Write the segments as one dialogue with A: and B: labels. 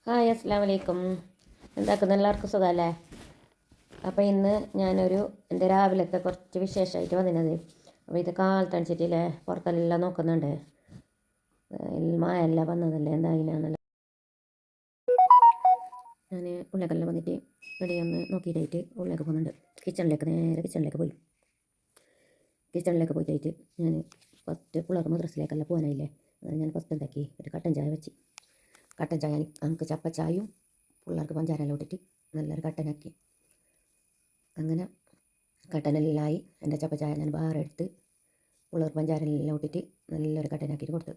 A: Hi അസ്സലാമു അലൈക്കും. എന്താക്കുന്ന എല്ലാവർക്കും സുഖമല്ലേ? അപ്പോൾ ഇന്ന് ഞാനൊരു എൻ്റെ രാവിലത്തെ കുറച്ച് വിശേഷമായിട്ട് വന്നിരുന്നത്. അപ്പോൾ ഇത് കാലത്തണിച്ചിട്ടില്ലേ പുറത്തെല്ലാം നോക്കുന്നുണ്ട്. മഴയെല്ലാം വന്നതല്ലേ എന്തായില്ല. ഞാൻ ഉള്ളിലേക്കെല്ലാം വന്നിട്ട് ഇവിടെ ഒന്ന് നോക്കിയിട്ടായിട്ട് ഉള്ളിലേക്ക് പോകുന്നുണ്ട്. നേരെ കിച്ചണിലേക്ക് പോയിട്ട് ഞാൻ ഫസ്റ്റ് പിള്ളേർക്ക് മദ്രസയിലേക്കെല്ലാം പോകാനായില്ലേ. ഞാൻ ഫസ്റ്റ് എന്താക്കി ഒരു കട്ടൻ ചായ വെച്ച്. കട്ടൻ ചായ നമുക്ക് ചപ്പച്ചായും പിള്ളേർക്ക് പഞ്ചാരെല്ലാം ഇട്ടിട്ട് നല്ലൊരു കട്ടനാക്കി. അങ്ങനെ കട്ടനെല്ലാമായി എൻ്റെ ചപ്പച്ചായ ഞാൻ വേറെ എടുത്ത് പിള്ളേർക്ക് പഞ്ചാരെല്ലാം ഇട്ടിട്ട് നല്ലൊരു കട്ടനാക്കിയിട്ട് കൊടുത്തു.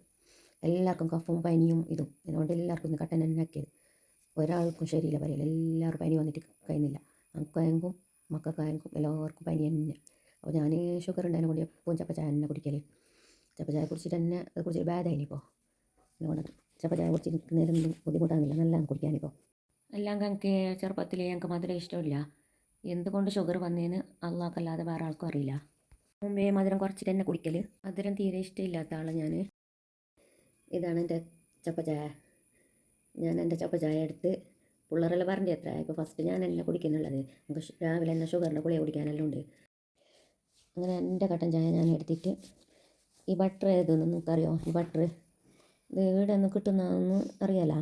A: എല്ലാവർക്കും കഫും പനിയും ഇതും അതുകൊണ്ട് എല്ലാവർക്കും ഇന്ന് കട്ടൻ തന്നെ ആക്കിയത്. ഒരാൾക്കും ശരിയില്ല പറയില്ല, എല്ലാവർക്കും പനി വന്നിട്ട് കഴിയുന്നില്ല. നമുക്കായെങ്കും മക്കൾക്കായെങ്കും എല്ലാവർക്കും പനി തന്നെ. അപ്പോൾ ഞാൻ ഷുഗർ ഉണ്ടായതിനെ കൊണ്ട് എപ്പോഴും ചപ്പച്ചായ തന്നെ കുടിക്കൽ. ചപ്പച്ചായ കുടിച്ചിട്ട് തന്നെ അത് കുടിച്ചിട്ട് ബാധായിനിപ്പോൾ. അതുകൊണ്ട് ചപ്പച്ചായ കുടിച്ചിട്ട് നിൽക്കുന്നതിലൊന്നും ബുദ്ധിമുട്ടാകുന്നില്ല, നല്ലതാണ് കുടിക്കാനിപ്പോൾ. എല്ലാം എനിക്ക് ചെറുപ്പത്തിൽ ഞങ്ങൾക്ക് മധുരം ഇഷ്ടമില്ല. എന്തുകൊണ്ട് ഷുഗർ വന്നതിന് അള്ളാഹ്ക്കല്ലാതെ വേറെ ആൾക്കും അറിയില്ല. മുമ്പേ മധുരം കുറച്ചിട്ട് തന്നെ കുടിക്കൽ. മധുരം തീരെ ഇഷ്ടമില്ലാത്ത ആളാണ് ഞാൻ. ഇതാണ് എൻ്റെ ചപ്പച്ചായ. ഞാൻ എൻ്റെ ചപ്പച്ചായ എടുത്ത് പിള്ളേരെല്ലാം പറഞ്ഞിട്ട് എത്ര ഇപ്പോൾ ഫസ്റ്റ് ഞാൻ എന്നെ കുടിക്കുന്നുള്ളത്. നമുക്ക് രാവിലെ തന്നെ ഷുഗറിൻ്റെ ഗുളിക കുടിക്കാനെല്ലാം ഉണ്ട്. അങ്ങനെ എൻ്റെ കട്ടൻ ചായ ഞാൻ എടുത്തിട്ട് ഈ ബട്ടർ ഏതെന്ന് നിങ്ങൾക്കറിയോ? ഈ ബട്ടർ ഇത് ഇവിടെ നിന്ന് കിട്ടുന്നതെന്ന് അറിയാലോ.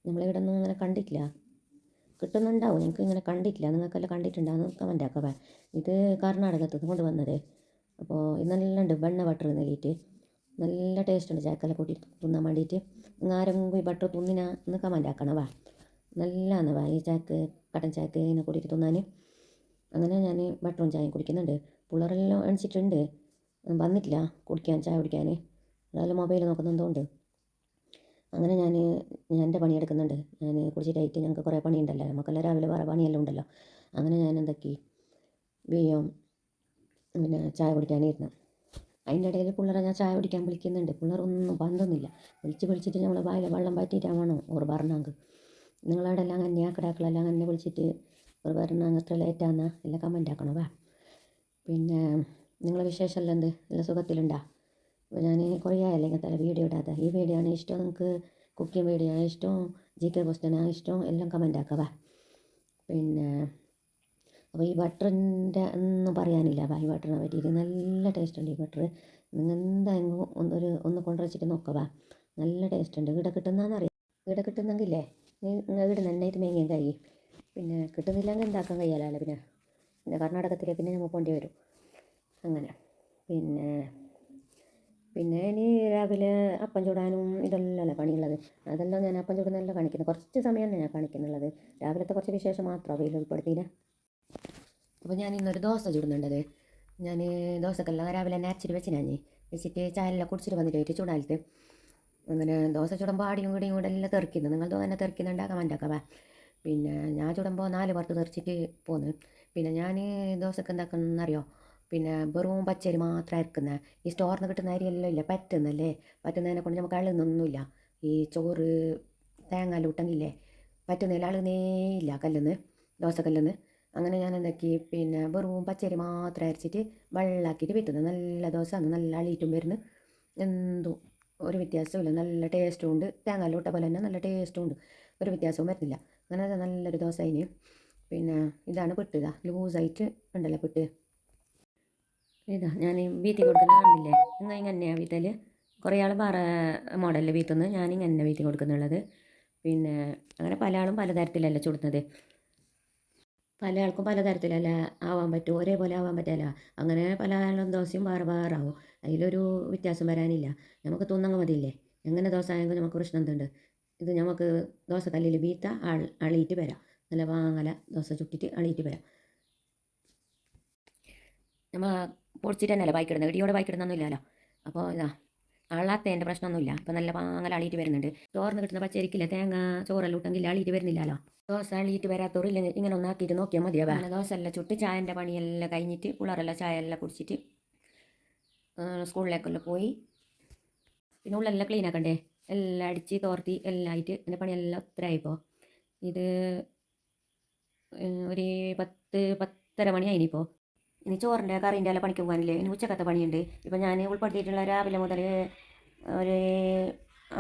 A: നമ്മളിവിടെ ഒന്നും അങ്ങനെ കണ്ടിട്ടില്ല. കിട്ടുന്നുണ്ടാവും, നിങ്ങൾക്ക് ഇങ്ങനെ കണ്ടിട്ടില്ല. നിങ്ങൾക്കെല്ലാം കണ്ടിട്ടുണ്ടാകുന്ന കമൻ്റ് ആക്കുക. ഇത് കർണാടകത്തിൽ നിന്ന് കൊണ്ടുവന്നത്. അപ്പോൾ ഇത് നല്ല ഉണ്ട് വെണ്ണ ബട്ടർ നൽകിയിട്ട് നല്ല ടേസ്റ്റ് ഉണ്ട്. ചായക്കെല്ലാം കൂട്ടി തിന്നാൻ വേണ്ടിയിട്ട്. ആരെങ്കിലും ഈ ബട്ടർ തിന്നിനാ എന്ന് കമൻ്റ് ആക്കണം. നല്ലതാണ് ഈ ചായക്ക് കട്ടൻ ചായക്ക് ഇതിനെ കൂട്ടിയിട്ട് തിന്നാൻ. അങ്ങനെ ഞാൻ ബട്ടറും ചായയും കുടിക്കുന്നുണ്ട്. പിള്ളേരെല്ലാം എണിച്ചിട്ടുണ്ട്, വന്നിട്ടില്ല കുടിക്കാൻ ചായ കുടിക്കാൻ. അതെല്ലാം മൊബൈൽ നോക്കുന്നുണ്ടോണ്ട്. അങ്ങനെ ഞാൻ എൻ്റെ പണിയെടുക്കുന്നുണ്ട്. ഞാൻ കുടിച്ചിട്ടായിട്ട് ഞങ്ങൾക്ക് കുറേ പണിയുണ്ടല്ലോ, നമുക്കെല്ലാം രാവിലെ വേറെ പണിയെല്ലാം ഉണ്ടല്ലോ. അങ്ങനെ ഞാൻ എന്താക്കി ബിയ്യം പിന്നെ ചായ കുടിക്കാനിരുന്നു. അതിൻ്റെ ഇടയിൽ പിള്ളേരെ ഞാൻ ചായ കുടിക്കാൻ വിളിക്കുന്നുണ്ട്. പിള്ളേരൊന്നും പന്തൊന്നുമില്ല. വിളിച്ചിട്ട് നമ്മൾ വായിൽ വെള്ളം പാറ്റിയിട്ടാവണം ഓർ പറഞ്ഞെങ്കിൽ. നിങ്ങളവിടെ എല്ലാം അങ്ങനെ ആക്കടാക്കളെല്ലാം അങ്ങനെ വിളിച്ചിട്ട് ഒരു പറഞ്ഞാൽ അത്ര ലേറ്റാന്നാ എല്ലാം കമൻ്റ് ആക്കണം. പിന്നെ നിങ്ങളെ വിശേഷമെല്ലാം എന്ത്? എല്ലാം സുഖത്തിലുണ്ടാ? അപ്പോൾ ഞാൻ കുറേ ആയല്ലേ ഇങ്ങനത്തെ വീഡിയോ ഇടാതെ. ഈ വീഡിയോ ആണ് ഇഷ്ടം നിങ്ങൾക്ക്? കുക്കിംഗ് വീഡിയോ ആണ് ഇഷ്ടം? GK ക്വസ്റ്റ്യനാണ് ഇഷ്ടം? എല്ലാം കമൻ്റ് ആക്കുക. പിന്നെ അപ്പോൾ ഈ ബട്ടറിൻ്റെ ഒന്നും പറയാനില്ല. ഈ ബട്ടറിനെ പറ്റിയിട്ട് നല്ല ടേസ്റ്റ് ഉണ്ട് ഈ ബട്ടർ. നിങ്ങൾ എന്തായാലും ഒന്ന് കൊണ്ടുവച്ചിട്ട് നോക്കുക. നല്ല ടേസ്റ്റ് ഉണ്ട്. ഇവിടെ കിട്ടുന്നതെന്നറിയാം. ഇവിടെ കിട്ടുന്നെങ്കിലേ നിങ്ങൾ ഇവിടെ നന്നായിട്ട് മേങ്ങിയും കഴിയും. പിന്നെ കിട്ടുന്നില്ലെങ്കിൽ എന്താക്കാൻ കഴിയാലോ. പിന്നെ കർണാടകത്തിലേക്ക് പിന്നെ നമ്മൾ പോകേണ്ടി വരും. അങ്ങനെ പിന്നെ ഇനി രാവിലെ അപ്പം ചൂടാനും ഇതെല്ലാം പണിയുള്ളത്. അതെല്ലാം ഞാൻ അപ്പം ചൂടുന്നതെല്ലാം കാണിക്കുന്നത്. കുറച്ച് സമയം തന്നെ ഞാൻ കാണിക്കുന്നുള്ളത്. രാവിലത്തെ കുറച്ച് വിശേഷം മാത്രമാണ് അതിൽ ഉൾപ്പെടുത്തിയില്ല. അപ്പോൾ ഞാൻ ഇന്നൊരു ദോശ ചുടുന്നുണ്ടത്. ഞാൻ ദോശക്കെല്ലാം രാവിലെ തന്നെ അരച്ചിട്ട് വെച്ചിട്ട് ചായ എല്ലാം കുടിച്ചിട്ട് വന്നിട്ട് ചൂടാലത്ത്. അങ്ങനെ ദോശ ചുടുമ്പോൾ ആടിയും കൂടിയും കൂടെ എല്ലാം തെറിക്കുന്നു. നിങ്ങൾ തന്നെ തെറിക്കുന്നുണ്ടാക്കാൻ വേണ്ടാക്കാം. പിന്നെ ഞാൻ ചുടുമ്പോൾ 4 പുറത്ത് തെറിച്ചിട്ട് പോന്ന്. പിന്നെ ഞാൻ ദോശക്ക് എന്താക്കുന്നറിയോ? പിന്നെ വെറും പച്ചരി മാത്രം അരക്കുന്നത്. ഈ സ്റ്റോറിൽ നിന്ന് കിട്ടുന്ന അരിയെല്ലാം ഇല്ല, പറ്റുന്നതിനെ കൊണ്ട് നമുക്ക് അളുന്നൊന്നുമില്ല. ഈ ചോറ് തേങ്ങ ഇട്ടെങ്കിലേ പറ്റുന്നതിൽ അളുന്നേ ഇല്ല ദോശക്കല്ലിന്ന്. അങ്ങനെ ഞാൻ എന്താക്കി പിന്നെ വെറും പച്ചരി മാത്രം അരച്ചിട്ട് വെള്ളമാക്കിയിട്ട് വിറ്റുന്നത്. നല്ല ദോശ നല്ല അളിയിട്ടും വരുന്നു. എന്തും ഒരു വ്യത്യാസവും ഇല്ല. നല്ല ടേസ്റ്റും ഉണ്ട്. തേങ്ങ ഇട്ട പോലെ തന്നെ നല്ല ടേസ്റ്റും ഉണ്ട്. ഒരു വ്യത്യാസവും വരുന്നില്ല. അങ്ങനെ നല്ലൊരു ദോശ അതിന്. പിന്നെ ഇതാണ് പിട്ട്. ലൂസായിട്ട് ഉണ്ടല്ലോ പിട്ട്. ഞാൻ വീത്തി കൊടുക്കുന്ന കാണുന്നില്ലേ? നിങ്ങൾ ഇങ്ങനെയാണ് വീത്തൽ. കുറേ ആൾ വേറെ മോഡലിൽ വീത്തുന്നു. ഞാനിങ്ങനെ വീത്തി കൊടുക്കുന്നുള്ളത്. പിന്നെ അങ്ങനെ പല ആളും പലതരത്തിലല്ല ചുടുന്നത്. പല ആൾക്കും പലതരത്തിലല്ല ആവാൻ പറ്റും, ഒരേപോലെ ആവാൻ പറ്റില്ല. അങ്ങനെ പല ആളും ദോശയും വേറെ ആവും. അതിലൊരു വ്യത്യാസം വരാനില്ല. നമുക്ക് തോന്നങ്ങ് മതിയില്ലേ? എങ്ങനെ ദോശ ആയെങ്കിൽ നമുക്ക് പ്രശ്നം എന്തുണ്ട്? ഇത് നമുക്ക് ദോശക്കല്ലിൽ വീത്ത അളിയിട്ട് വരാം. നല്ല വാങ്ങല ദോശ ചുട്ടിട്ട് അളിയിട്ട് വരാം. നമ്മൾ പൊടിച്ചിട്ട് തന്നെയല്ലേ ബാക്കിയിടുന്നത്. ഇടിയോടെ ബാക്കിയിടുന്നൊന്നും ഇല്ലല്ലോ. അപ്പോൾ അള്ളാത്തതിൻ്റെ പ്രശ്നമൊന്നുമില്ല. ഇപ്പോൾ നല്ല വാങ്ങല അളിയിട്ട് വരുന്നുണ്ട്. ചോറിന് കിട്ടുന്ന പച്ചരിക്കില്ല തേങ്ങ ചോറെല്ലാം ഇട്ടെങ്കിൽ അളിയിട്ട് വരുന്നില്ലല്ലോ. ദോശ അളിയിട്ട് വരാത്തവരില്ലെങ്കിൽ ഇങ്ങനെ ഒന്നാക്കിയിട്ട് നോക്കിയാൽ മതിയാവേ. അങ്ങനെ ദോശ എല്ലാം ചുട്ട് ചായൻ്റെ പണിയെല്ലാം കഴിഞ്ഞിട്ട് പിള്ളേരെല്ലാം ചായ എല്ലാം കുടിച്ചിട്ട് സ്കൂളിലേക്കെല്ലാം പോയി. പിന്നെ ഉള്ളെല്ലാം ക്ലീൻ ആക്കണ്ടേ, എല്ലാം അടിച്ച് തോർത്തി എല്ലാം ആയിട്ട് എൻ്റെ പണിയെല്ലാം ഒത്തിരായിപ്പോൾ. ഇത് ഒരു 10-10:30 മണിയായിനിപ്പോൾ. ഇനി ചോറിൻ്റെ കറീൻ്റെ എല്ലാം പണിക്ക് പോകാനില്ലേ? ഇനി ഉച്ചക്കത്തെ പണിയുണ്ട്. ഇപ്പം ഞാൻ ഉൾപ്പെടുത്തിയിട്ടുള്ള രാവിലെ മുതൽ ഒരു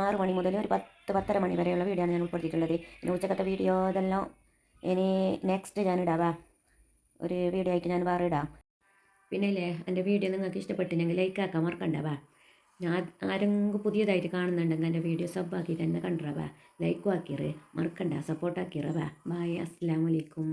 A: 6 മണി മുതൽ ഒരു 10 മണി വരെയുള്ള വീഡിയോ ആണ് ഞാൻ ഉൾപ്പെടുത്തിയിട്ടുള്ളത്. ഇനി ഉച്ചക്കത്തെ വീഡിയോ ഇതെല്ലാം ഇനി നെക്സ്റ്റ് ഞാൻ ഇടാവാ, ഒരു വീഡിയോ ആയിട്ട് ഞാൻ വേറെ ഇടാം. പിന്നെ ഇല്ലേ, എൻ്റെ വീഡിയോ നിങ്ങൾക്ക് ഇഷ്ടപ്പെട്ടില്ലെങ്കിൽ ലൈക്ക് ആക്കാൻ മറക്കണ്ടാവാ. ഞാൻ ആരെങ്കിലും പുതിയതായിട്ട് കാണുന്നുണ്ടെങ്കിൽ എൻ്റെ വീഡിയോ സബ്ബാക്കിയിട്ട് തന്നെ കണ്ടിറവാ, ലൈക്കും ആക്കിറ് മറക്കണ്ട, സപ്പോർട്ടാക്കിറവാ. ബായ്, അസ്സലാമു അലൈക്കും.